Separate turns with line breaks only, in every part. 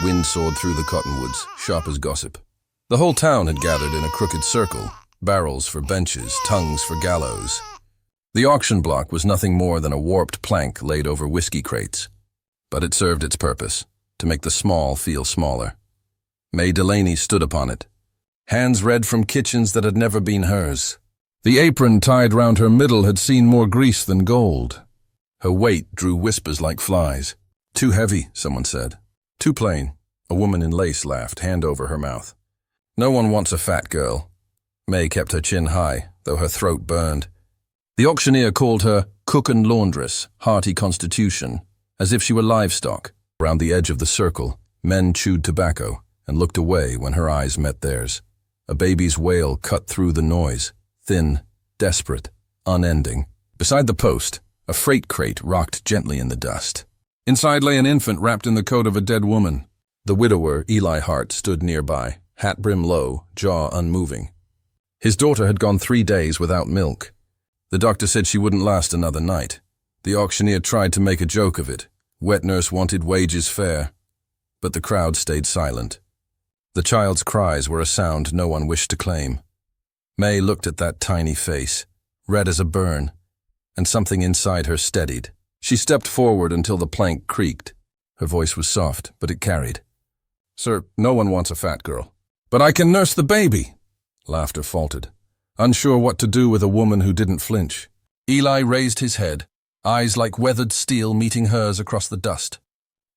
Wind soared through the cottonwoods, sharp as gossip. The whole town had gathered in a crooked circle, barrels for benches, tongues for gallows. The auction block was nothing more than a warped plank laid over whiskey crates. But it served its purpose, to make the small feel smaller. May Delaney stood upon it, hands red from kitchens that had never been hers. The apron tied round her middle had seen more grease than gold. Her weight drew whispers like flies. "Too heavy," someone said. "Too plain," a woman in lace laughed, hand over her mouth. "No one wants a fat girl." May kept her chin high, though her throat burned. The auctioneer called her cook and laundress, hearty constitution, as if she were livestock. Round the edge of the circle, men chewed tobacco and looked away when her eyes met theirs. A baby's wail cut through the noise, thin, desperate, unending. Beside the post, a freight crate rocked gently in the dust. Inside lay an infant wrapped in the coat of a dead woman. The widower, Eli Hart, stood nearby, hat brim low, jaw unmoving. His daughter had gone 3 days without milk. The doctor said she wouldn't last another night. The auctioneer tried to make a joke of it. Wet nurse wanted wages fair. But the crowd stayed silent. The child's cries were a sound no one wished to claim. May looked at that tiny face, red as a burn, and something inside her steadied. She stepped forward until the plank creaked. Her voice was soft, but it carried. "Sir, no one wants a fat girl." "But I can nurse the baby." Laughter faltered, unsure what to do with a woman who didn't flinch. Eli raised his head, eyes like weathered steel meeting hers across the dust.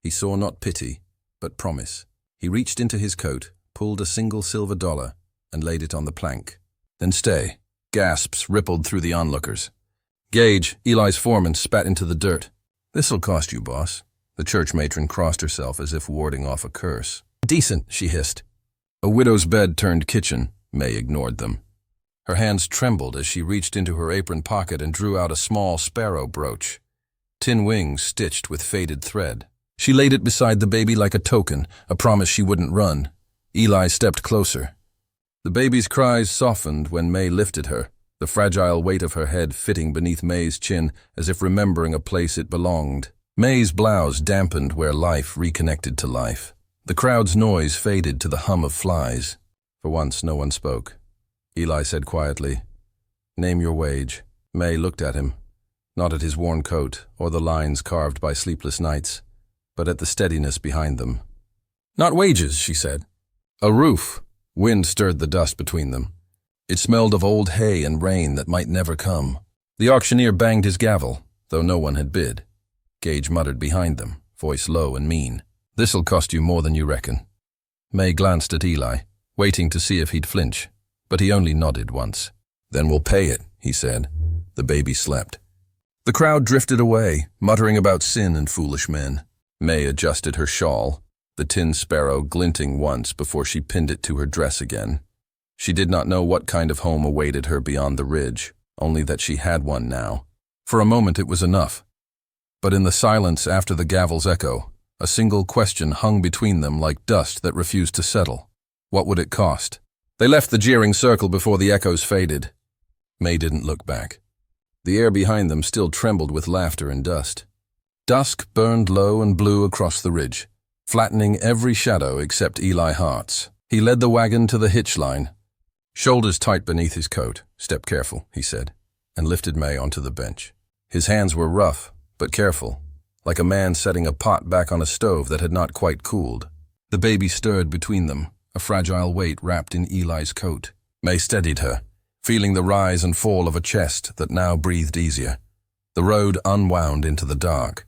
He saw not pity, but promise. He reached into his coat, pulled a single silver dollar, and laid it on the plank. "Then stay." Gasps rippled through the onlookers. Gage, Eli's foreman, spat into the dirt. "This'll cost you, boss." The church matron crossed herself as if warding off a curse. "Decent," she hissed. A widow's bed turned kitchen. May ignored them. Her hands trembled as she reached into her apron pocket and drew out a small sparrow brooch. Tin wings stitched with faded thread. She laid it beside the baby like a token, a promise she wouldn't run. Eli stepped closer. The baby's cries softened when May lifted her, the fragile weight of her head fitting beneath May's chin as if remembering a place it belonged. May's blouse dampened where life reconnected to life. The crowd's noise faded to the hum of flies. For once, no one spoke. Eli said quietly, "Name your wage." May looked at him, not at his worn coat or the lines carved by sleepless nights, but at the steadiness behind them. "Not wages," she said. "A roof." Wind stirred the dust between them. It smelled of old hay and rain that might never come. The auctioneer banged his gavel, though no one had bid. Gage muttered behind them, voice low and mean. "This'll cost you more than you reckon." May glanced at Eli, waiting to see if he'd flinch, but he only nodded once. "Then we'll pay it," he said. The baby slept. The crowd drifted away, muttering about sin and foolish men. May adjusted her shawl, the tin sparrow glinting once before she pinned it to her dress again. She did not know what kind of home awaited her beyond the ridge, only that she had one now. For a moment it was enough. But in the silence after the gavel's echo, a single question hung between them like dust that refused to settle. What would it cost? They left the jeering circle before the echoes faded. May didn't look back. The air behind them still trembled with laughter and dust. Dusk burned low and blue across the ridge, flattening every shadow except Eli Hart's. He led the wagon to the hitch line. Shoulders tight beneath his coat. "Step careful," he said, and lifted May onto the bench. His hands were rough, but careful, like a man setting a pot back on a stove that had not quite cooled. The baby stirred between them, a fragile weight wrapped in Eli's coat. May steadied her, feeling the rise and fall of a chest that now breathed easier. The road unwound into the dark.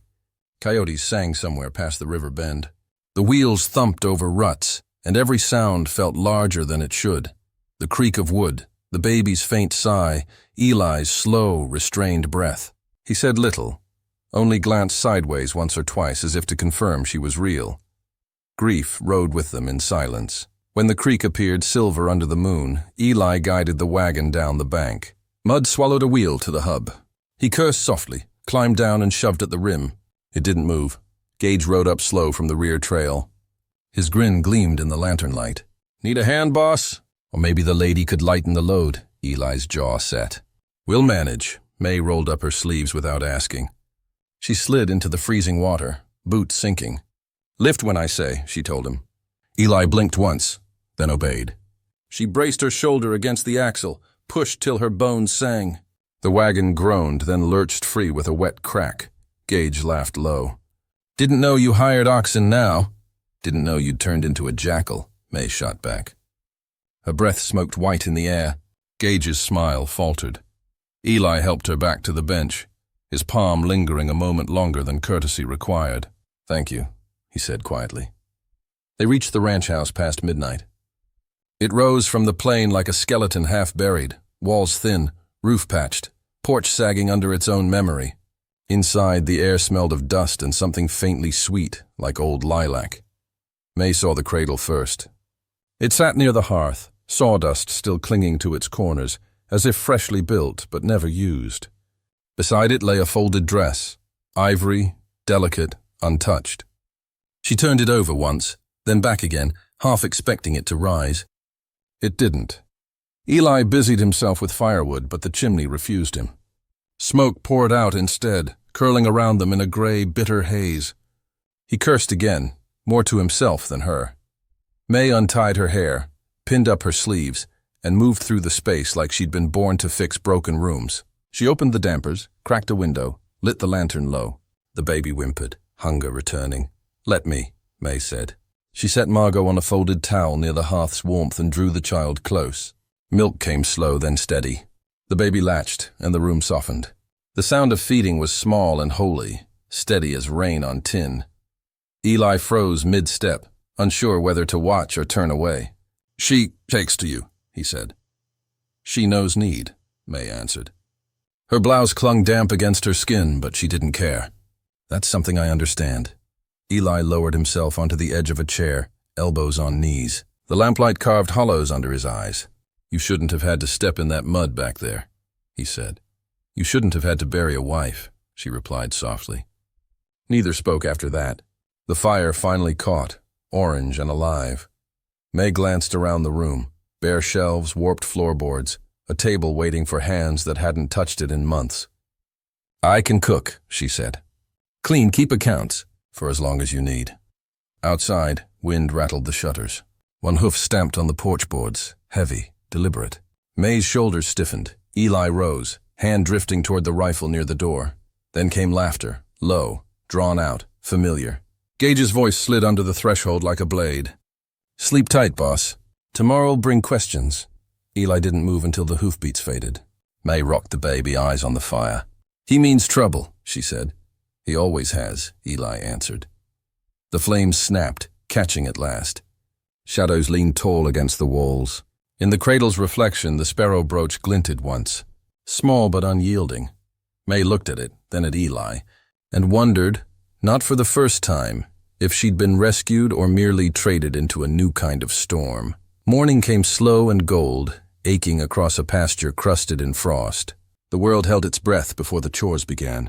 Coyotes sang somewhere past the river bend. The wheels thumped over ruts, and every sound felt larger than it should. The creak of wood, the baby's faint sigh, Eli's slow, restrained breath. He said little, only glanced sideways once or twice as if to confirm she was real. Grief rode with them in silence. When the creek appeared silver under the moon, Eli guided the wagon down the bank. Mud swallowed a wheel to the hub. He cursed softly, climbed down and shoved at the rim. It didn't move. Gage rode up slow from the rear trail. His grin gleamed in the lantern light. "Need a hand, boss? Or maybe the lady could lighten the load." Eli's jaw set. "We'll manage." May rolled up her sleeves without asking. She slid into the freezing water, boots sinking. Lift when I say, she told him. Eli blinked once, then obeyed. She braced her shoulder against the axle, pushed till her bones sang. The wagon groaned, then lurched free with a wet crack. Gage laughed low. Didn't know you hired oxen now. Didn't know you'd turned into a jackal, May shot back. Her breath smoked white in the air. Gage's smile faltered. Eli helped her back to the bench, his palm lingering a moment longer than courtesy required. Thank you, he said quietly. They reached the ranch house past midnight. It rose from the plain like a skeleton half buried, walls thin, roof patched, porch sagging under its own memory. Inside, the air smelled of dust and something faintly sweet, like old lilac. May saw the cradle first. It sat near the hearth, sawdust still clinging to its corners, as if freshly built but never used. Beside it lay a folded dress, ivory, delicate, untouched. She turned it over once, then back again, half expecting it to rise. It didn't. Eli busied himself with firewood, but the chimney refused him. Smoke poured out instead, curling around them in a gray, bitter haze. He cursed again, more to himself than her. May untied her hair, pinned up her sleeves, and moved through the space like she'd been born to fix broken rooms. She opened the dampers, cracked a window, lit the lantern low. The baby whimpered, hunger returning. Let me, May said. She set Margot on a folded towel near the hearth's warmth and drew the child close. Milk came slow, then steady. The baby latched, and the room softened. The sound of feeding was small and holy, steady as rain on tin. Eli froze mid-step, unsure whether to watch or turn away. She takes to you, he said. She knows need, May answered. Her blouse clung damp against her skin, but she didn't care. That's something I understand. Eli lowered himself onto the edge of a chair, elbows on knees. The lamplight carved hollows under his eyes. You shouldn't have had to step in that mud back there, he said. You shouldn't have had to bury a wife, she replied softly. Neither spoke after that. The fire finally caught, orange and alive. May glanced around the room, bare shelves, warped floorboards, a table waiting for hands that hadn't touched it in months. I can cook, she said. Clean, keep accounts, for as long as you need. Outside, wind rattled the shutters. One hoof stamped on the porch boards, heavy, deliberate. May's shoulders stiffened. Eli rose, hand drifting toward the rifle near the door. Then came laughter, low, drawn out, familiar. Gage's voice slid under the threshold like a blade. Sleep tight, boss. Tomorrow'll bring questions. Eli didn't move until the hoofbeats faded. May rocked the baby, eyes on the fire. He means trouble, she said. He always has, Eli answered. The flames snapped, catching at last. Shadows leaned tall against the walls. In the cradle's reflection, the sparrow brooch glinted once. Small but unyielding. May looked at it, then at Eli, and wondered, not for the first time, if she'd been rescued or merely traded into a new kind of storm. Morning came slow and gold, aching across a pasture crusted in frost. The world held its breath before the chores began.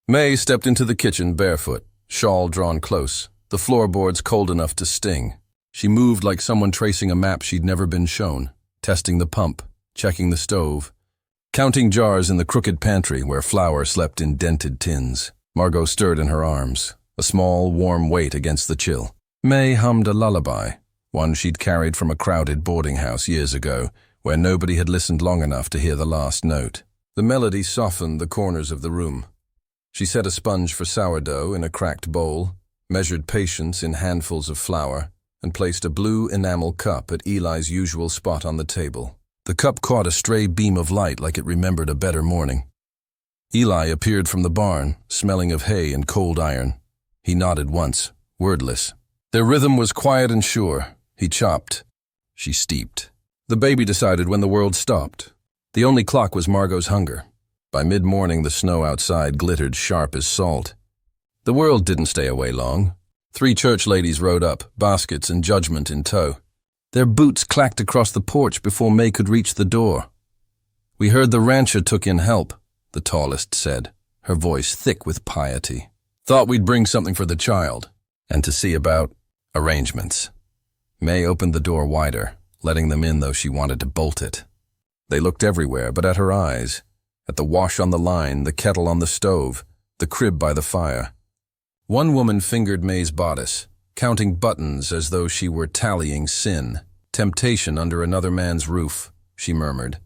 May stepped into the kitchen barefoot, shawl drawn close, the floorboards cold enough to sting. She moved like someone tracing a map she'd never been shown, testing the pump, checking the stove, counting jars in the crooked pantry where flour slept in dented tins. Margot stirred in her arms, a small, warm weight against the chill. May hummed a lullaby, one she'd carried from a crowded boarding house years ago, where nobody had listened long enough to hear the last note. The melody softened the corners of the room. She set a sponge for sourdough in a cracked bowl, measured patience in handfuls of flour, and placed a blue enamel cup at Eli's usual spot on the table. The cup caught a stray beam of light like it remembered a better morning. Eli appeared from the barn, smelling of hay and cold iron. He nodded once, wordless. Their rhythm was quiet and sure. He chopped. She steeped. The baby decided when the world stopped. The only clock was Margot's hunger. By mid-morning, the snow outside glittered sharp as salt. The world didn't stay away long. 3 church ladies rode up, baskets and judgment in tow. Their boots clacked across the porch before May could reach the door. We heard the rancher took in help, the tallest said, her voice thick with piety. Thought we'd bring something for the child, and to see about arrangements. May opened the door wider, letting them in though she wanted to bolt it. They looked everywhere but at her eyes, at the wash on the line, the kettle on the stove, the crib by the fire. One woman fingered May's bodice, counting buttons as though she were tallying sin. Temptation under another man's roof, she murmured,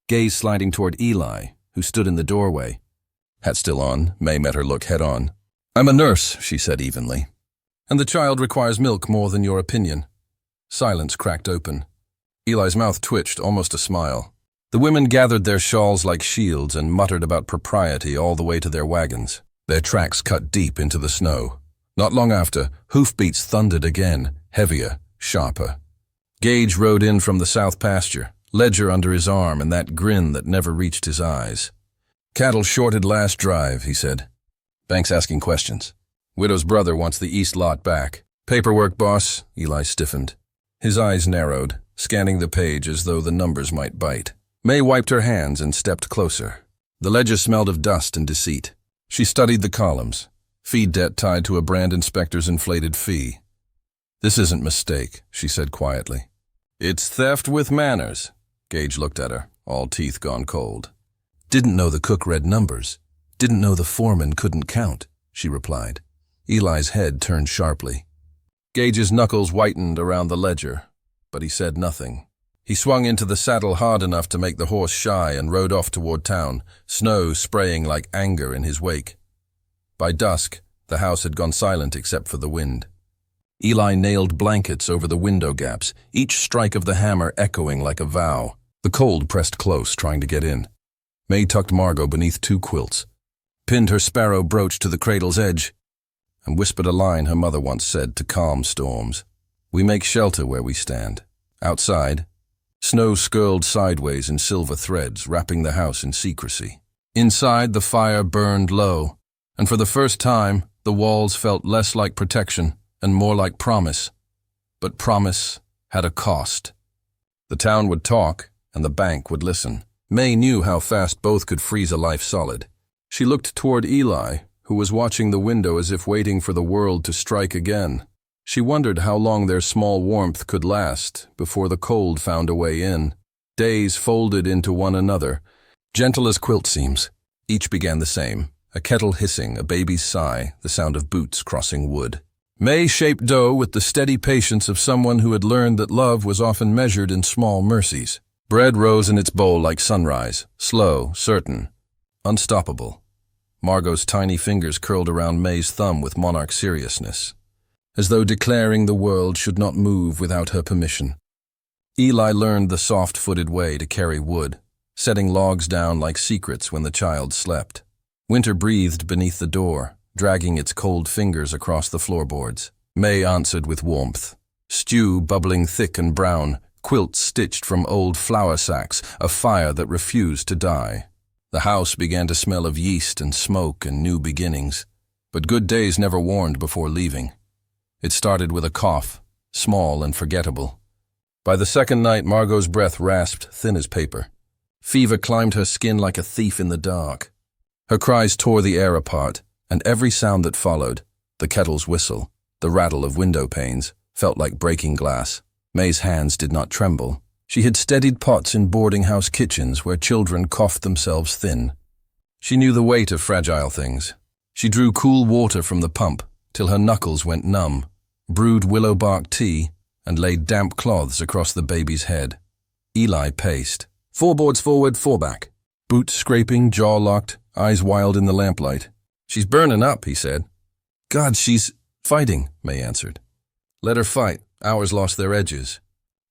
gaze sliding toward Eli, who stood in the doorway. Hat still on, May met her look head-on. "I'm a nurse," she said evenly. "And the child requires milk more than your opinion." Silence cracked open. Eli's mouth twitched, almost a smile. The women gathered their shawls like shields and muttered about propriety all the way to their wagons. Their tracks cut deep into the snow. Not long after, hoofbeats thundered again, heavier, sharper. Gage rode in from the south pasture, ledger under his arm and that grin that never reached his eyes. "Cattle shorted last drive," he said. "Bank's asking questions. Widow's brother wants the east lot back." "Paperwork, boss." Eli stiffened. His eyes narrowed, scanning the page as though the numbers might bite. May wiped her hands and stepped closer. The ledger smelled of dust and deceit. She studied the columns. Feed debt tied to a brand inspector's inflated fee. "This isn't mistake," she said quietly. "It's theft with manners." Gage looked at her, all teeth gone cold. "Didn't know the cook read numbers. Didn't know the foreman couldn't count," she replied. Eli's head turned sharply. Gage's knuckles whitened around the ledger, but he said nothing. He swung into the saddle hard enough to make the horse shy and rode off toward town, snow spraying like anger in his wake. By dusk, the house had gone silent except for the wind. Eli nailed blankets over the window gaps, each strike of the hammer echoing like a vow. The cold pressed close, trying to get in. May tucked Margot beneath 2 quilts, pinned her sparrow brooch to the cradle's edge, and whispered a line her mother once said to calm storms. "We make shelter where we stand." Outside, snow skirled sideways in silver threads, wrapping the house in secrecy. Inside, the fire burned low, and for the first time, the walls felt less like protection and more like promise. But promise had a cost. The town would talk, and the bank would listen. May knew how fast both could freeze a life solid. She looked toward Eli, who was watching the window as if waiting for the world to strike again. She wondered how long their small warmth could last before the cold found a way in. Days folded into one another, gentle as quilt seams. Each began the same, a kettle hissing, a baby's sigh, the sound of boots crossing wood. May shaped dough with the steady patience of someone who had learned that love was often measured in small mercies. Bread rose in its bowl like sunrise, slow, certain, unstoppable. Margot's tiny fingers curled around May's thumb with monarch seriousness, as though declaring the world should not move without her permission. Eli learned the soft-footed way to carry wood, setting logs down like secrets when the child slept. Winter breathed beneath the door, dragging its cold fingers across the floorboards. May answered with warmth. Stew bubbling thick and brown, quilts stitched from old flour sacks, a fire that refused to die. The house began to smell of yeast and smoke and new beginnings, but good days never warned before leaving. It started with a cough, small and forgettable. By the second night, Margot's breath rasped thin as paper. Fever climbed her skin like a thief in the dark. Her cries tore the air apart, and every sound that followed, the kettle's whistle, the rattle of window panes, felt like breaking glass. May's hands did not tremble. She had steadied pots in boarding-house kitchens where children coughed themselves thin. She knew the weight of fragile things. She drew cool water from the pump till her knuckles went numb, brewed willow bark tea, and laid damp cloths across the baby's head. Eli paced. 4 boards forward, 4 back. Boots scraping, jaw locked, eyes wild in the lamplight. "She's burning up," he said. "God, she's fighting," May answered. "Let her fight. Hours lost their edges."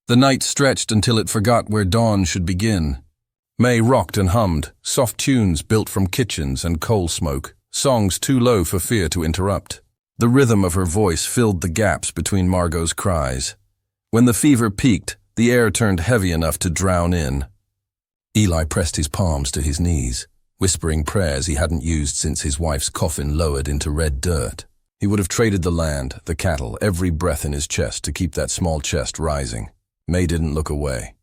The night stretched until it forgot where dawn should begin. May rocked and hummed, soft tunes built from kitchens and coal smoke, songs too low for fear to interrupt. The rhythm of her voice filled the gaps between Margot's cries. When the fever peaked, the air turned heavy enough to drown in. Eli pressed his palms to his knees, whispering prayers he hadn't used since his wife's coffin lowered into red dirt. He would have traded the land, the cattle, every breath in his chest to keep that small chest rising. May didn't look away.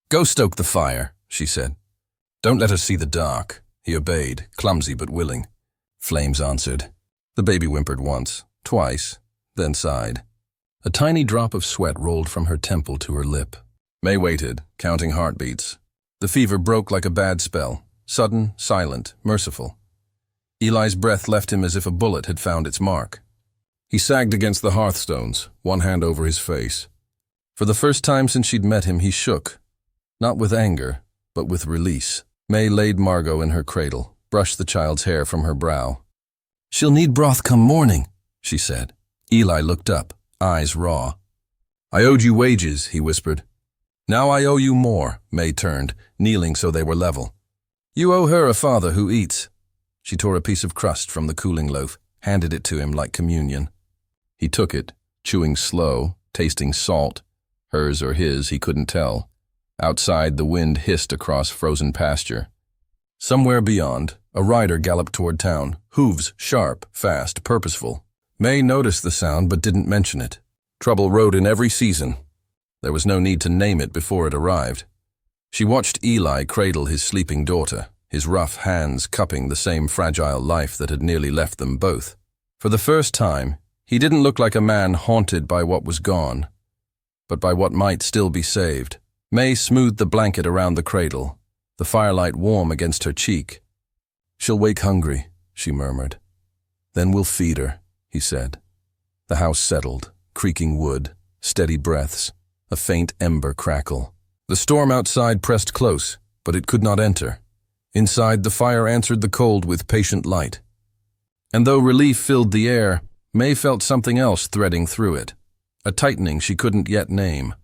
"Go stoke the fire," she said. "Don't let her see the dark." He obeyed, clumsy but willing. Flames answered. The baby whimpered once, twice, then sighed. A tiny drop of sweat rolled from her temple to her lip. May waited, counting heartbeats. The fever broke like a bad spell, sudden, silent, merciful. Eli's breath left him as if a bullet had found its mark. He sagged against the hearthstones, one hand over his face. For the first time since she'd met him, he shook. Not with anger, but with release. May laid Margot in her cradle, brushed the child's hair from her brow. "She'll need broth come morning," she said. Eli looked up, eyes raw. "I owed you wages," he whispered. "Now I owe you more," May turned, kneeling so they were level. "You owe her a father who eats." She tore a piece of crust from the cooling loaf, handed it to him like communion. He took it, chewing slow, tasting salt. Hers or his, he couldn't tell. Outside, the wind hissed across frozen pasture. Somewhere beyond, a rider galloped toward town, hooves sharp, fast, purposeful. May noticed the sound but didn't mention it. Trouble rode in every season. There was no need to name it before it arrived. She watched Eli cradle his sleeping daughter, his rough hands cupping the same fragile life that had nearly left them both. For the first time, he didn't look like a man haunted by what was gone, but by what might still be saved. May smoothed the blanket around the cradle, the firelight warm against her cheek. "She'll wake hungry," she murmured. "Then we'll feed her," he said. The house settled, creaking wood, steady breaths, a faint ember crackle. The storm outside pressed close, but it could not enter. Inside, the fire answered the cold with patient light. And though relief filled the air, May felt something else threading through it, a tightening she couldn't yet name.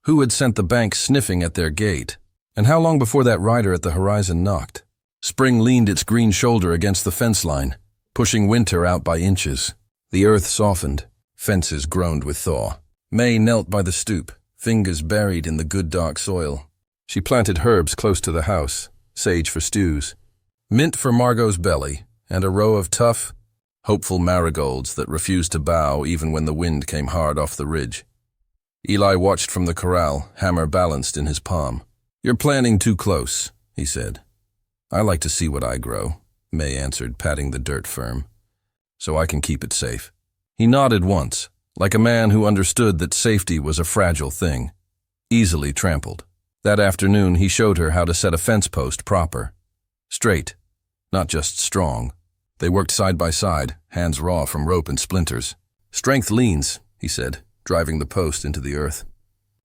Who had sent the bank sniffing at their gate? And how long before that rider at the horizon knocked? Spring leaned its green shoulder against the fence line, pushing winter out by inches. The earth softened, fences groaned with thaw. May knelt by the stoop, fingers buried in the good dark soil. She planted herbs close to the house, sage for stews, mint for Margot's belly, and a row of tough, hopeful marigolds that refused to bow even when the wind came hard off the ridge. Eli watched from the corral, hammer balanced in his palm. "You're planning too close," he said. "I like to see what I grow," May answered, patting the dirt firm, "so I can keep it safe." He nodded once, like a man who understood that safety was a fragile thing, easily trampled. That afternoon he showed her how to set a fence post proper. Straight, not just strong. They worked side by side, hands raw from rope and splinters. "Strength leans," he said, driving the post into the earth.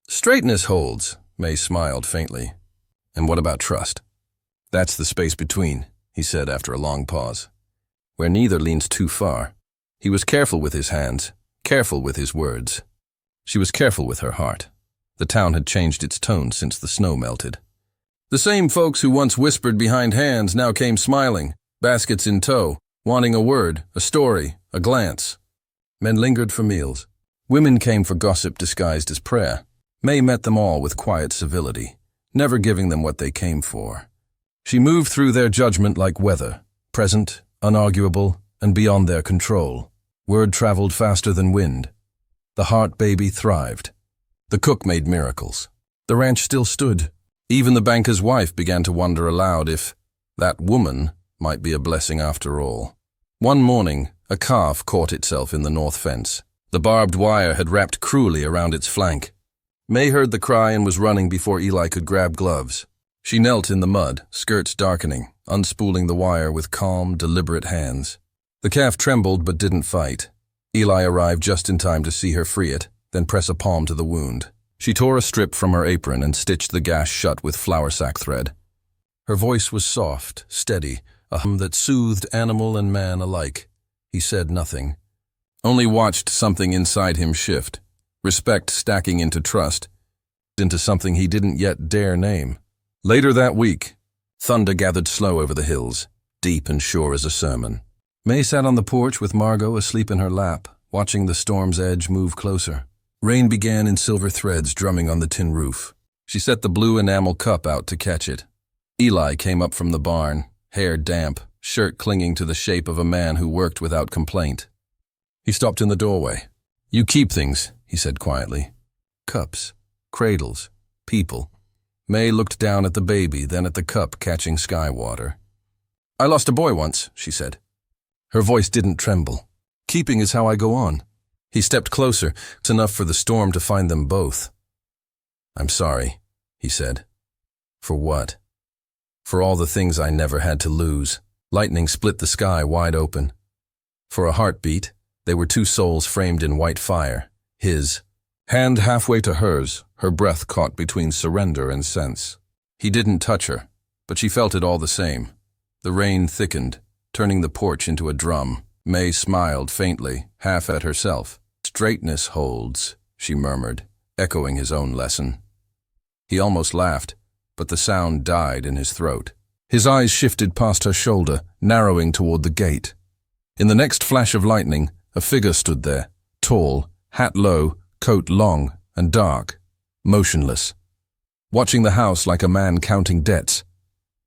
"Straightness holds," May smiled faintly. "And what about trust?" "That's the space between," he said after a long pause, "where neither leans too far." He was careful with his hands, careful with his words. She was careful with her heart. The town had changed its tone since the snow melted. The same folks who once whispered behind hands now came smiling, baskets in tow, wanting a word, a story, a glance. Men lingered for meals. Women came for gossip disguised as prayer. May met them all with quiet civility, never giving them what they came for. She moved through their judgment like weather, present, unarguable, and beyond their control. Word traveled faster than wind. The heart baby thrived. The cook made miracles. The ranch still stood. Even the banker's wife began to wonder aloud if that woman might be a blessing after all. One morning, a calf caught itself in the north fence. The barbed wire had wrapped cruelly around its flank. May heard the cry and was running before Eli could grab gloves. She knelt in the mud, skirts darkening, unspooling the wire with calm, deliberate hands. The calf trembled but didn't fight. Eli arrived just in time to see her free it, then press a palm to the wound. She tore a strip from her apron and stitched the gash shut with flour sack thread. Her voice was soft, steady, a hum that soothed animal and man alike. He said nothing, only watched something inside him shift, respect stacking into trust, into something he didn't yet dare name. Later that week, thunder gathered slow over the hills, deep and sure as a sermon. May sat on the porch with Margot asleep in her lap, watching the storm's edge move closer. Rain began in silver threads drumming on the tin roof. She set the blue enamel cup out to catch it. Eli came up from the barn, hair damp, shirt clinging to the shape of a man who worked without complaint. He stopped in the doorway. "You keep things," he said quietly. "Cups, cradles, people." May looked down at the baby, then at the cup catching sky water. "I lost a boy once," she said. Her voice didn't tremble. "Keeping is how I go on." He stepped closer. It's enough for the storm to find them both. "I'm sorry," he said. "For what?" "For all the things I never had to lose." Lightning split the sky wide open. "For a heartbeat, They were two souls framed in white fire. His hand halfway to hers, her breath caught between surrender and sense. He didn't touch her, but she felt it all the same. The rain thickened, turning the porch into a drum. May smiled faintly, half at herself. "Straightness holds," she murmured, echoing his own lesson. He almost laughed, but the sound died in his throat. His eyes shifted past her shoulder, narrowing toward the gate. In the next flash of lightning, a figure stood there, tall, hat low, coat long and dark, motionless, watching the house like a man counting debts.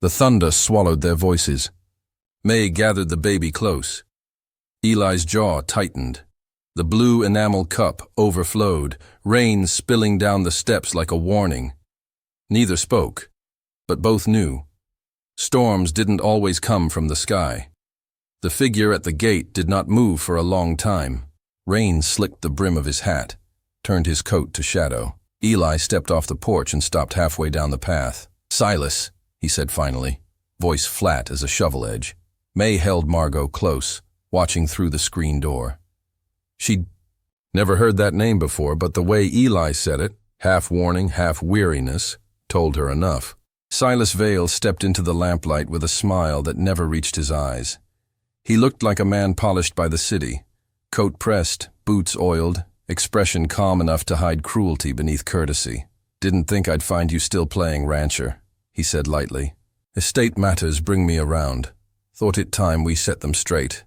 The thunder swallowed their voices. May gathered the baby close. Eli's jaw tightened. The blue enamel cup overflowed, rain spilling down the steps like a warning. Neither spoke, but both knew. Storms didn't always come from the sky. The figure at the gate did not move for a long time. Rain slicked the brim of his hat, turned his coat to shadow. Eli stepped off the porch and stopped halfway down the path. "Silas," he said finally, voice flat as a shovel edge. May held Margot close, watching through the screen door. She'd never heard that name before, but the way Eli said it, half warning, half weariness, told her enough. Silas Vale stepped into the lamplight with a smile that never reached his eyes. He looked like a man polished by the city, coat pressed, boots oiled, expression calm enough to hide cruelty beneath courtesy. "Didn't think I'd find you still playing rancher," he said lightly. "Estate matters bring me around. Thought it time we set them straight."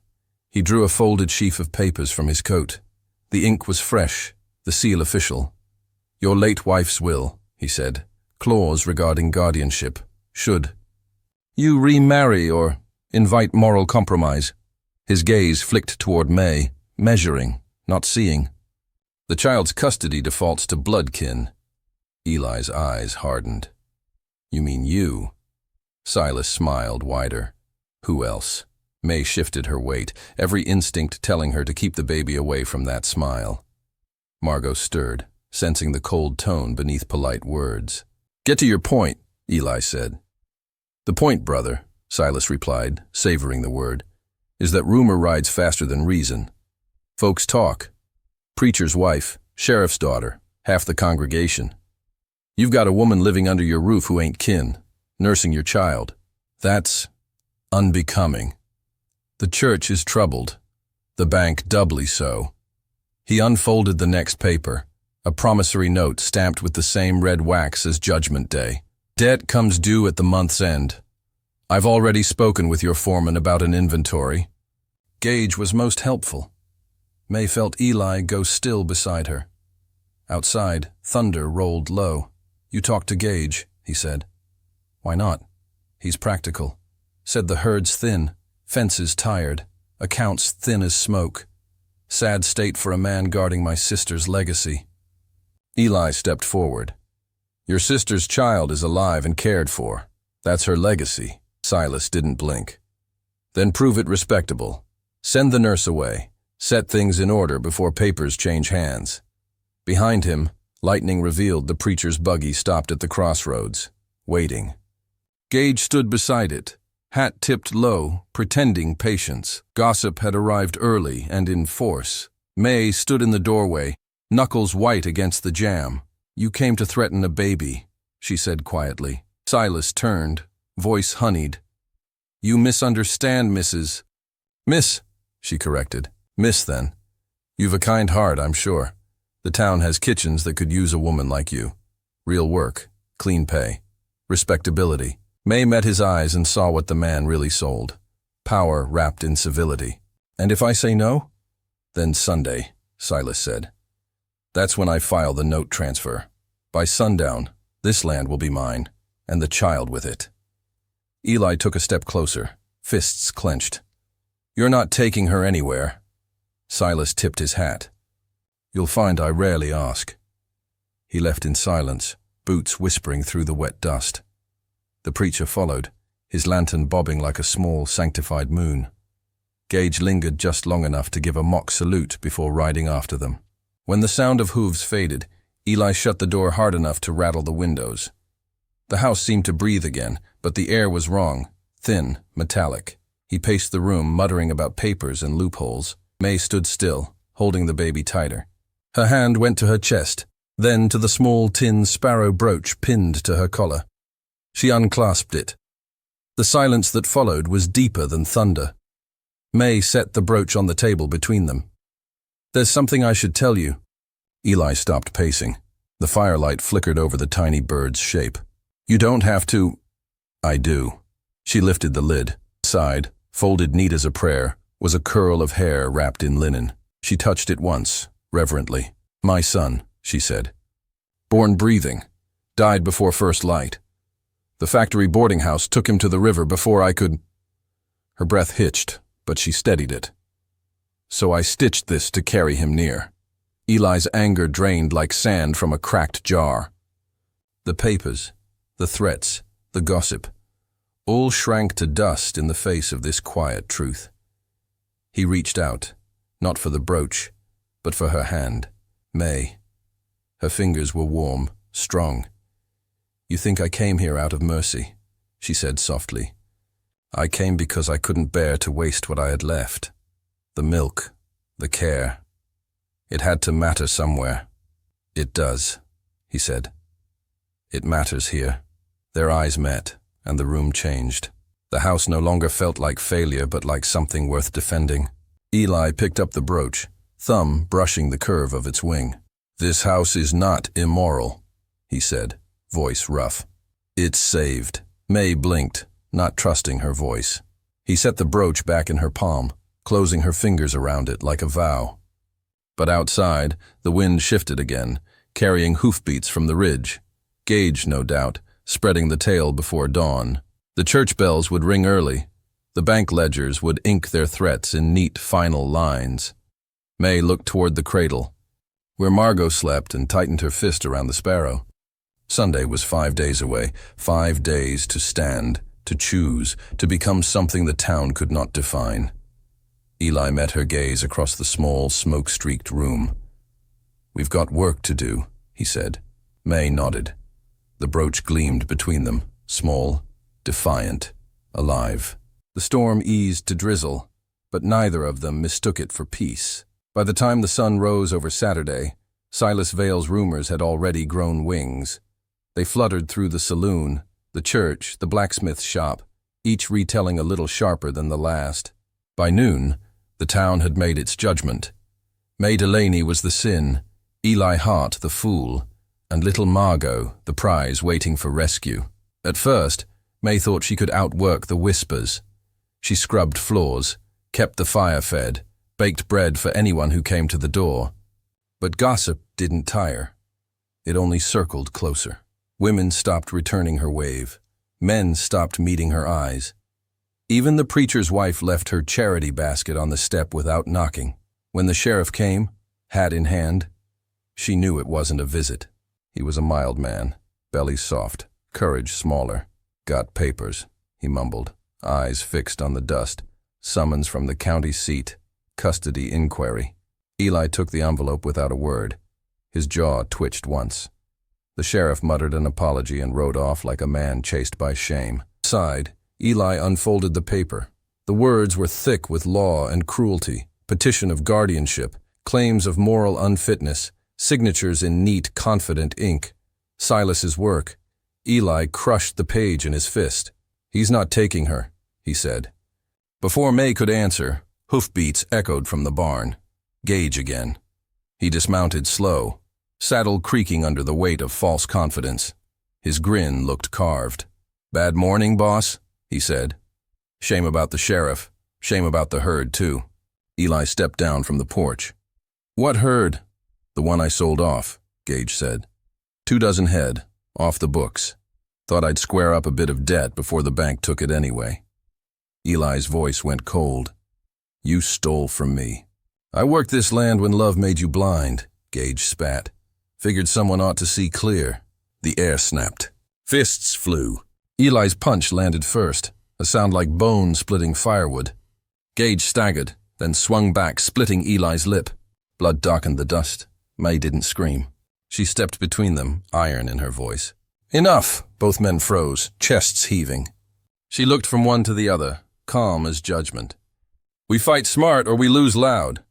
He drew a folded sheaf of papers from his coat. The ink was fresh, the seal official. "Your late wife's will," he said. "Clause regarding guardianship. Should you remarry or invite moral compromise?" His gaze flicked toward May, measuring, not seeing. "The child's custody defaults to bloodkin." Eli's eyes hardened. "You mean you?" Silas smiled wider. "Who else?" May shifted her weight, every instinct telling her to keep the baby away from that smile. Margot stirred, sensing the cold tone beneath polite words. "Get to your point," Eli said. "The point, brother," Silas replied, savoring the word, "is that rumor rides faster than reason. Folks talk. Preacher's wife, sheriff's daughter, half the congregation. You've got a woman living under your roof who ain't kin, nursing your child. That's unbecoming. The church is troubled, the bank doubly so." He unfolded the next paper, a promissory note stamped with the same red wax as Judgment Day. "Debt comes due at the month's end. I've already spoken with your foreman about an inventory." Gage was most helpful. May felt Eli go still beside her. Outside, thunder rolled low. "You talked to Gage," he said. "Why not? He's practical. Said the herd's thin, fences tired, accounts thin as smoke. Sad state for a man guarding my sister's legacy." Eli stepped forward. "Your sister's child is alive and cared for. That's her legacy." Silas didn't blink. "Then prove it respectable. Send the nurse away. Set things in order before papers change hands." Behind him, lightning revealed the preacher's buggy stopped at the crossroads, waiting. Gage stood beside it, hat tipped low, pretending patience. Gossip had arrived early and in force. May stood in the doorway, knuckles white against the jamb. "You came to threaten a baby," she said quietly. Silas turned, voice honeyed. "You misunderstand, Mrs. "Miss," she corrected. "Miss, then. You've a kind heart, I'm sure. The town has kitchens that could use a woman like you. Real work, clean pay, respectability." May met his eyes and saw what the man really sold. Power wrapped in civility. "And if I say no?" "Then Sunday," Silas said. "That's when I file the note transfer. By sundown, this land will be mine, and the child with it." Eli took a step closer, fists clenched. "You're not taking her anywhere." Silas tipped his hat. "You'll find I rarely ask." He left in silence, boots whispering through the wet dust. The preacher followed, his lantern bobbing like a small, sanctified moon. Gage lingered just long enough to give a mock salute before riding after them. When the sound of hooves faded, Eli shut the door hard enough to rattle the windows. The house seemed to breathe again, but the air was wrong, thin, metallic. He paced the room, muttering about papers and loopholes. May stood still, holding the baby tighter. Her hand went to her chest, then to the small tin sparrow brooch pinned to her collar. She unclasped it. The silence that followed was deeper than thunder. May set the brooch on the table between them. "There's something I should tell you." Eli stopped pacing. The firelight flickered over the tiny bird's shape. "You don't have to." "I do." She lifted the lid. Inside, folded neat as a prayer, was a curl of hair wrapped in linen. She touched it once, reverently. "My son," she said. "Born breathing. Died before first light. The factory boarding house took him to the river before I could—" Her breath hitched, but she steadied it. "So I stitched this to carry him near." Eli's anger drained like sand from a cracked jar. The papers, the threats, the gossip, all shrank to dust in the face of this quiet truth. He reached out, not for the brooch, but for her hand. May. Her fingers were warm, strong. "You think I came here out of mercy," she said softly. "I came because I couldn't bear to waste what I had left. The milk, the care. It had to matter somewhere." "It does," he said. "It matters here." Their eyes met, and the room changed. The house no longer felt like failure, but like something worth defending. Eli picked up the brooch, thumb brushing the curve of its wing. "This house is not immoral," he said, voice rough. "It's saved." May blinked, not trusting her voice. He set the brooch back in her palm, closing her fingers around it like a vow. But outside, the wind shifted again, carrying hoofbeats from the ridge. Gage, no doubt, spreading the tale before dawn. The church bells would ring early. The bank ledgers would ink their threats in neat final lines. May looked toward the cradle, where Margot slept, and tightened her fist around the sparrow. Sunday was 5 days away, 5 days to stand, to choose, to become something the town could not define. Eli met her gaze across the small, smoke-streaked room. "We've got work to do," he said. May nodded. The brooch gleamed between them, small, defiant, alive. The storm eased to drizzle, but neither of them mistook it for peace. By the time the sun rose over Saturday, Silas Vale's rumors had already grown wings. They fluttered through the saloon, the church, the blacksmith's shop, each retelling a little sharper than the last. By noon, the town had made its judgment. May Delaney was the sin, Eli Hart the fool, and little Margot the prize waiting for rescue. At first, May thought she could outwork the whispers. She scrubbed floors, kept the fire fed, baked bread for anyone who came to the door. But gossip didn't tire. It only circled closer. Women stopped returning her wave. Men stopped meeting her eyes. Even the preacher's wife left her charity basket on the step without knocking. When the sheriff came, hat in hand, she knew it wasn't a visit. He was a mild man, belly soft, courage smaller. "Got papers," he mumbled, eyes fixed on the dust. "Summons from the county seat. Custody inquiry." Eli took the envelope without a word. His jaw twitched once. The sheriff muttered an apology and rode off like a man chased by shame. Inside, Eli unfolded the paper. The words were thick with law and cruelty, petition of guardianship, claims of moral unfitness, signatures in neat, confident ink. Silas's work. Eli crushed the page in his fist. "He's not taking her," he said. Before May could answer, hoofbeats echoed from the barn. Gage again. He dismounted slow, saddle creaking under the weight of false confidence. His grin looked carved. "Bad morning, boss?" he said. "Shame about the sheriff. Shame about the herd, too." Eli stepped down from the porch. "What herd?" "The one I sold off," Gage said. 24 head, off the books. Thought I'd square up a bit of debt before the bank took it anyway." Eli's voice went cold. "You stole from me." "I worked this land when love made you blind," Gage spat. "Figured someone ought to see clear." The air snapped. Fists flew. Eli's punch landed first, a sound like bone splitting firewood. Gage staggered, then swung back, splitting Eli's lip. Blood darkened the dust. May didn't scream. She stepped between them, iron in her voice. "Enough!" Both men froze, chests heaving. She looked from one to the other, calm as judgment. We fight smart or we lose loud.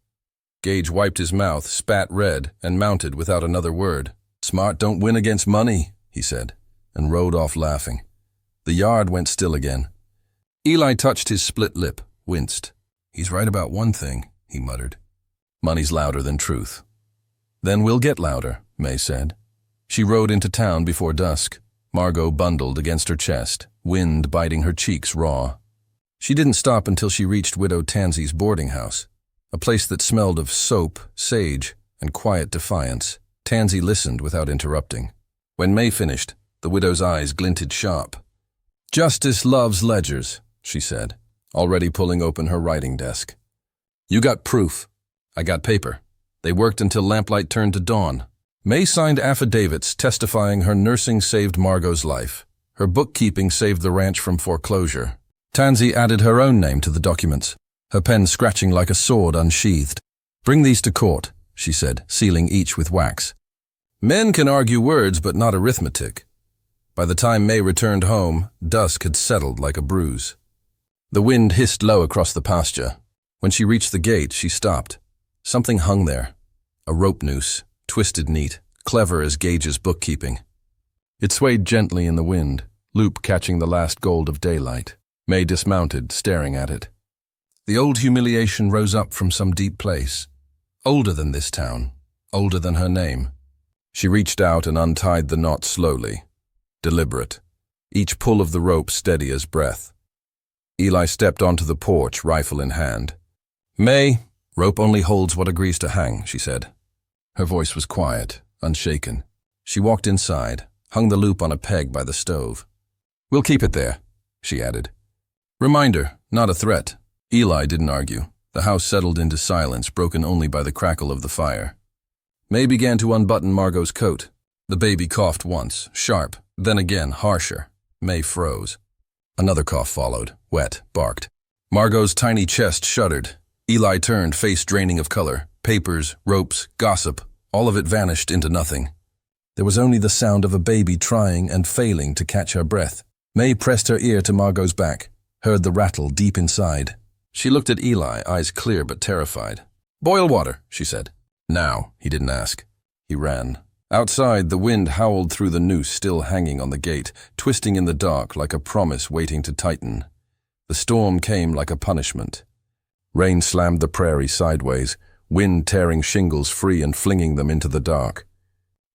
Gage wiped his mouth, spat red, and mounted without another word. Smart don't win against money, he said, and rode off laughing. The yard went still again. Eli touched his split lip, winced. He's right about one thing, he muttered. Money's louder than truth. Then we'll get louder, May said. She rode into town before dusk, Margot bundled against her chest, wind biting her cheeks raw. She didn't stop until she reached Widow Tansy's boarding house, a place that smelled of soap, sage, and quiet defiance. Tansy listened without interrupting. When May finished, the widow's eyes glinted sharp. Justice loves ledgers, she said, already pulling open her writing desk. You got proof. I got paper. They worked until lamplight turned to dawn. May signed affidavits testifying her nursing saved Margot's life. Her bookkeeping saved the ranch from foreclosure. Tansy added her own name to the documents, her pen scratching like a sword unsheathed. Bring these to court, she said, sealing each with wax. Men can argue words but not arithmetic. By the time May returned home, dusk had settled like a bruise. The wind hissed low across the pasture. When she reached the gate, she stopped. Something hung there. A rope noose, twisted neat, clever as Gage's bookkeeping. It swayed gently in the wind, loop catching the last gold of daylight. May dismounted, staring at it. The old humiliation rose up from some deep place. Older than this town, older than her name. She reached out and untied the knot slowly. Deliberate, each pull of the rope steady as breath. Eli stepped onto the porch, rifle in hand. May, rope only holds what agrees to hang, she said. Her voice was quiet, unshaken. She walked inside, hung the loop on a peg by the stove. We'll keep it there, she added. Reminder, not a threat. Eli didn't argue. The house settled into silence, broken only by the crackle of the fire. May began to unbutton Margot's coat. The baby coughed once, sharp, then again, harsher. May froze. Another cough followed, wet, barked. Margot's tiny chest shuddered. Eli turned, face draining of color. Papers, ropes, gossip, all of it vanished into nothing. There was only the sound of a baby trying and failing to catch her breath. May pressed her ear to Margot's back, heard the rattle deep inside. She looked at Eli, eyes clear but terrified. Boil water, she said. Now, he didn't ask. He ran. Outside, the wind howled through the noose still hanging on the gate, twisting in the dark like a promise waiting to tighten. The storm came like a punishment. Rain slammed the prairie sideways, wind tearing shingles free and flinging them into the dark.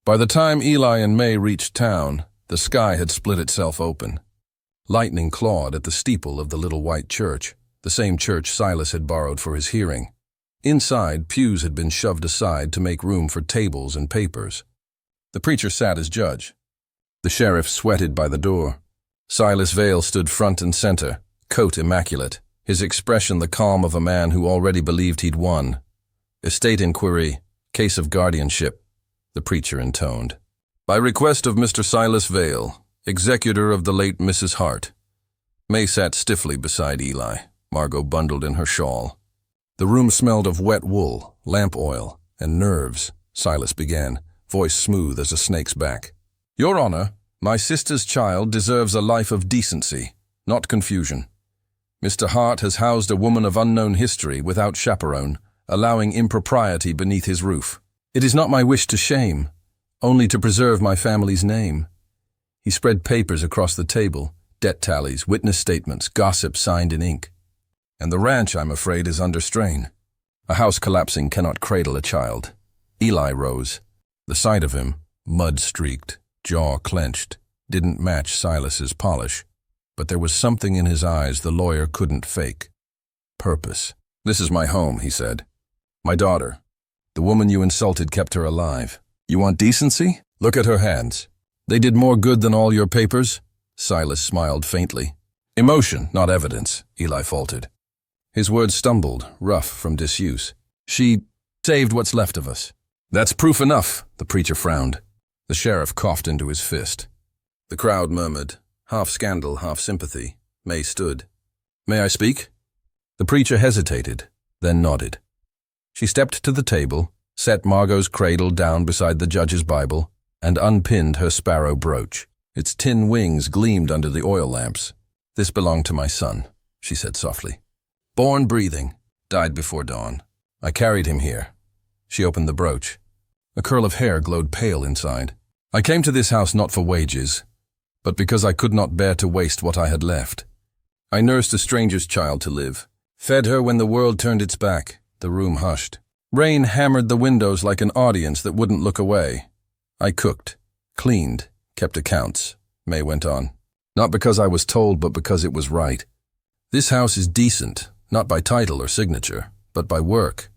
By the time Eli and May reached town, the sky had split itself open. Lightning clawed at the steeple of the little white church, the same church Silas had borrowed for his hearing. Inside, pews had been shoved aside to make room for tables and papers. The preacher sat as judge. The sheriff sweated by the door. Silas Vale stood front and center, coat immaculate, his expression the calm of a man who already believed he'd won. Estate inquiry, case of guardianship, the preacher intoned. By request of Mr. Silas Vale, executor of the late Mrs. Hart. May sat stiffly beside Eli, Margot bundled in her shawl. The room smelled of wet wool, lamp oil, and nerves. Silas began, voice smooth as a snake's back. Your Honor, my sister's child deserves a life of decency, not confusion. Mr. Hart has housed a woman of unknown history without chaperone, allowing impropriety beneath his roof. It is not my wish to shame, only to preserve my family's name. He spread papers across the table, debt tallies, witness statements, gossip signed in ink. And the ranch, I'm afraid, is under strain. A house collapsing cannot cradle a child. Eli rose. The sight of him, mud-streaked, jaw clenched, didn't match Silas's polish. But there was something in his eyes the lawyer couldn't fake. Purpose. This is my home, he said. My daughter. The woman you insulted kept her alive. You want decency? Look at her hands. They did more good than all your papers? Silas smiled faintly. Emotion, not evidence, Eli faltered. His words stumbled, rough from disuse. She saved what's left of us. That's proof enough, the preacher frowned. The sheriff coughed into his fist. The crowd murmured, half scandal, half sympathy. May stood. May I speak? The preacher hesitated, then nodded. She stepped to the table, set Margot's cradle down beside the judge's Bible, and unpinned her sparrow brooch. Its tin wings gleamed under the oil lamps. This belonged to my son, she said softly. Born breathing, Died before dawn. I carried him here. She opened the brooch. A curl of hair glowed pale inside. I came to this house not for wages, but because I could not bear to waste what I had left. I nursed a stranger's child to live, fed her when the world turned its back, the room hushed. Rain hammered the windows like an audience that wouldn't look away. I cooked, cleaned, kept accounts, May went on. Not because I was told, but because it was right. This house is decent, not by title or signature, but by work.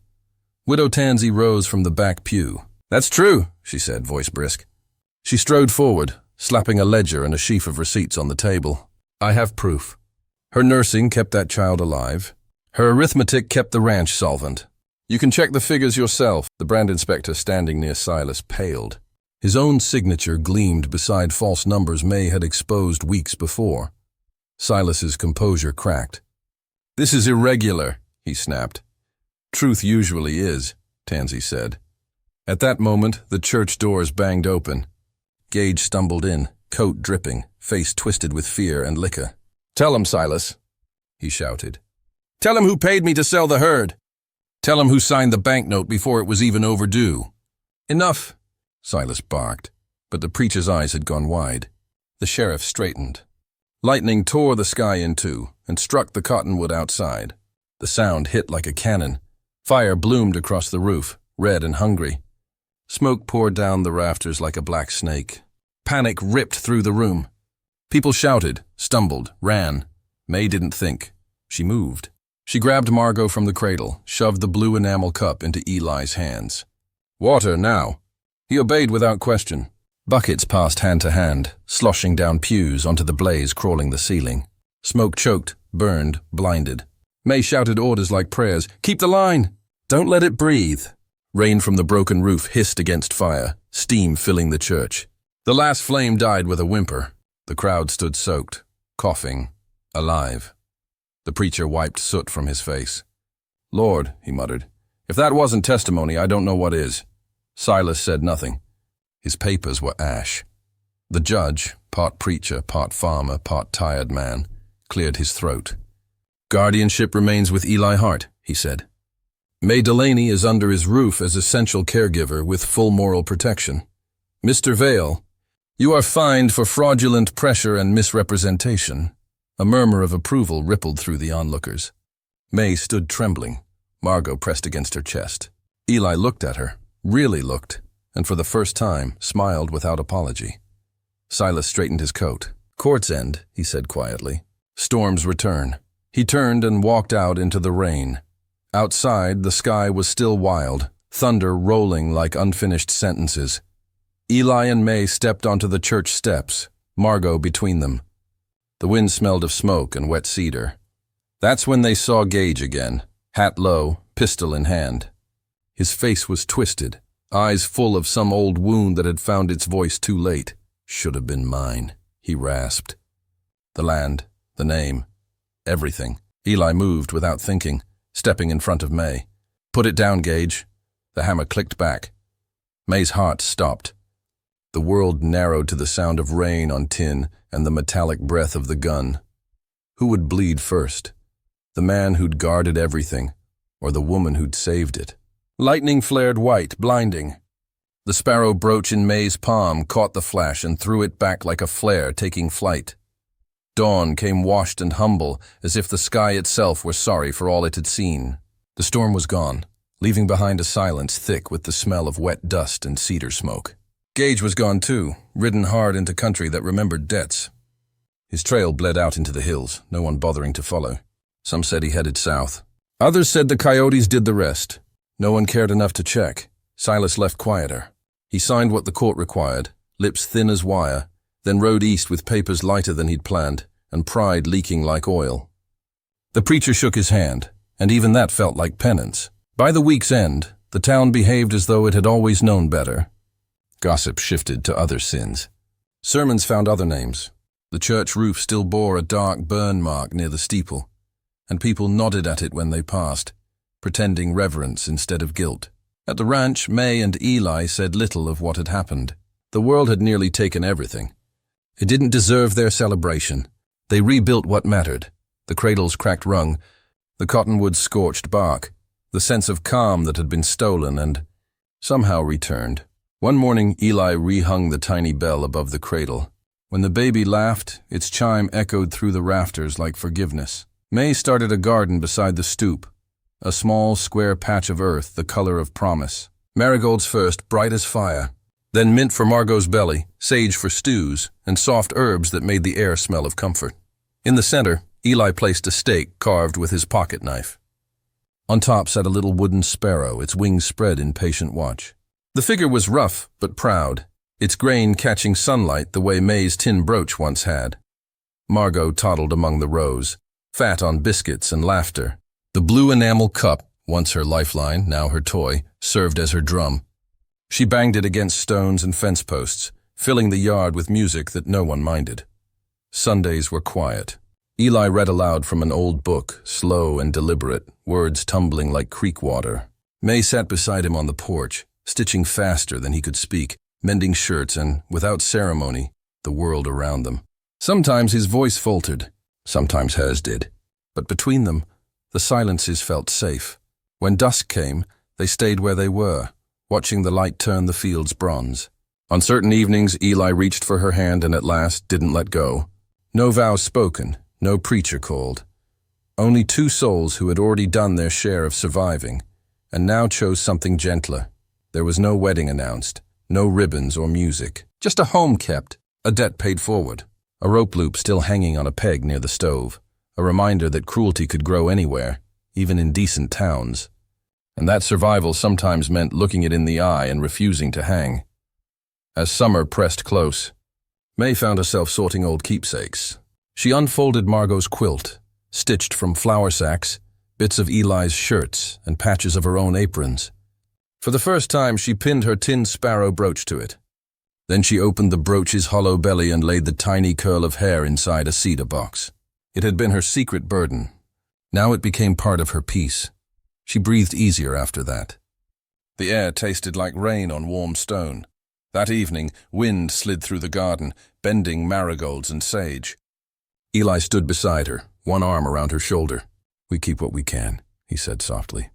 Widow Tansy rose from the back pew. That's true, she said, voice brisk. She strode forward, slapping a ledger and a sheaf of receipts on the table. I have proof. Her nursing kept that child alive. Her arithmetic kept the ranch solvent. You can check the figures yourself. The brand inspector standing near Silas paled. His own signature gleamed beside false numbers May had exposed weeks before. Silas's composure cracked. This is irregular, he snapped. Truth usually is, Tansy said. At that moment, the church doors banged open. Gage stumbled in, coat dripping, face twisted with fear and liquor. Tell him, Silas, he shouted. Tell him who paid me to sell the herd. Tell him who signed the banknote before it was even overdue. Enough, Silas barked, but the preacher's eyes had gone wide. The sheriff straightened. Lightning tore the sky in two and struck the cottonwood outside. The sound hit like a cannon. Fire bloomed across the roof, red and hungry. Smoke poured down the rafters like a black snake. Panic ripped through the room. People shouted, stumbled, ran. May didn't think. She moved. She grabbed Margot from the cradle, shoved the blue enamel cup into Eli's hands. Water, now. He obeyed without question. Buckets passed hand to hand, sloshing down pews onto the blaze crawling the ceiling. Smoke choked, burned, blinded. May shouted orders like prayers. Keep the line! Don't let it breathe. Rain from the broken roof hissed against fire, steam filling the church. The last flame died with a whimper. The crowd stood soaked, coughing, alive. The preacher wiped soot from his face. Lord, he muttered, if that wasn't testimony, I don't know what is. Silas said nothing. His papers were ash. The judge, part preacher, part farmer, part tired man, cleared his throat. Guardianship remains with Eli Hart, he said. May Delaney is under his roof as essential caregiver with full moral protection. Mr. Vale, you are fined for fraudulent pressure and misrepresentation. A murmur of approval rippled through the onlookers. May stood trembling. Margot pressed against her chest. Eli looked at her, really looked, and for the first time smiled without apology. Silas straightened his coat. Court's end, he said quietly. Storms return. He turned and walked out into the rain. Outside, the sky was still wild, thunder rolling like unfinished sentences. Eli and May stepped onto the church steps, Margot between them. The wind smelled of smoke and wet cedar. That's when they saw Gage again, hat low, pistol in hand. His face was twisted, eyes full of some old wound that had found its voice too late. Should have been mine, he rasped. The land, the name, everything. Eli moved without thinking, stepping in front of May. Put it down, Gage. The hammer clicked back. May's heart stopped. The world narrowed to the sound of rain on tin and the metallic breath of the gun. Who would bleed first? The man who'd guarded everything, or the woman who'd saved it? Lightning flared white, blinding. The sparrow brooch in May's palm caught the flash and threw it back like a flare taking flight. Dawn came washed and humble, as if the sky itself were sorry for all it had seen. The storm was gone, leaving behind a silence thick with the smell of wet dust and cedar smoke. Gage was gone too, ridden hard into country that remembered debts. His trail bled out into the hills, no one bothering to follow. Some said he headed south. Others said the coyotes did the rest. No one cared enough to check. Silas left quieter. He signed what the court required, lips thin as wire, then rode east with papers lighter than he'd planned, and pride leaking like oil. The preacher shook his hand, and even that felt like penance. By the week's end, the town behaved as though it had always known better. Gossip shifted to other sins. Sermons found other names. The church roof still bore a dark burn mark near the steeple, and people nodded at it when they passed, pretending reverence instead of guilt. At the ranch, May and Eli said little of what had happened. The world had nearly taken everything. It didn't deserve their celebration. They rebuilt what mattered. The cradle's cracked rung, the cottonwood's scorched bark, the sense of calm that had been stolen and somehow returned. One morning, Eli rehung the tiny bell above the cradle. When the baby laughed, its chime echoed through the rafters like forgiveness. May started a garden beside the stoop, a small, square patch of earth the color of promise. Marigolds first, bright as fire, then mint for Margot's belly, sage for stews, and soft herbs that made the air smell of comfort. In the center, Eli placed a stake carved with his pocket knife. On top sat a little wooden sparrow, its wings spread in patient watch. The figure was rough but proud, its grain catching sunlight the way May's tin brooch once had. Margot toddled among the rows, fat on biscuits and laughter. The blue enamel cup, once her lifeline, now her toy, served as her drum. She banged it against stones and fence posts, filling the yard with music that no one minded. Sundays were quiet. Eli read aloud from an old book, slow and deliberate, words tumbling like creek water. May sat beside him on the porch, stitching faster than he could speak, mending shirts and, without ceremony, the world around them. Sometimes his voice faltered, sometimes hers did. But between them, the silences felt safe. When dusk came, they stayed where they were, watching the light turn the fields bronze. On certain evenings, Eli reached for her hand and at last didn't let go. No vows spoken, no preacher called. Only two souls who had already done their share of surviving, and now chose something gentler. There was no wedding announced, no ribbons or music, just a home kept, a debt paid forward, a rope loop still hanging on a peg near the stove, a reminder that cruelty could grow anywhere, even in decent towns. And that survival sometimes meant looking it in the eye and refusing to hang. As summer pressed close, May found herself sorting old keepsakes. She unfolded Margot's quilt, stitched from flour sacks, bits of Eli's shirts, and patches of her own aprons. For the first time, she pinned her tin sparrow brooch to it. Then she opened the brooch's hollow belly and laid the tiny curl of hair inside a cedar box. It had been her secret burden. Now it became part of her peace. She breathed easier after that. The air tasted like rain on warm stone. That evening, wind slid through the garden, bending marigolds and sage. Eli stood beside her, one arm around her shoulder. "We keep what we can," he said softly.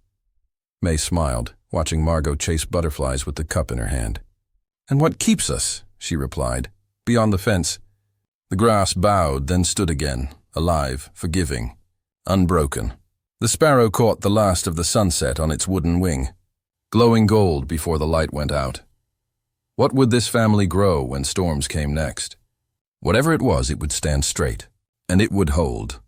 May smiled, watching Margot chase butterflies with the cup in her hand. "And what keeps us?" she replied. Beyond the fence, the grass bowed, then stood again, alive, forgiving, unbroken. The sparrow caught the last of the sunset on its wooden wing, glowing gold before the light went out. What would this family grow when storms came next? Whatever it was, it would stand straight, and it would hold.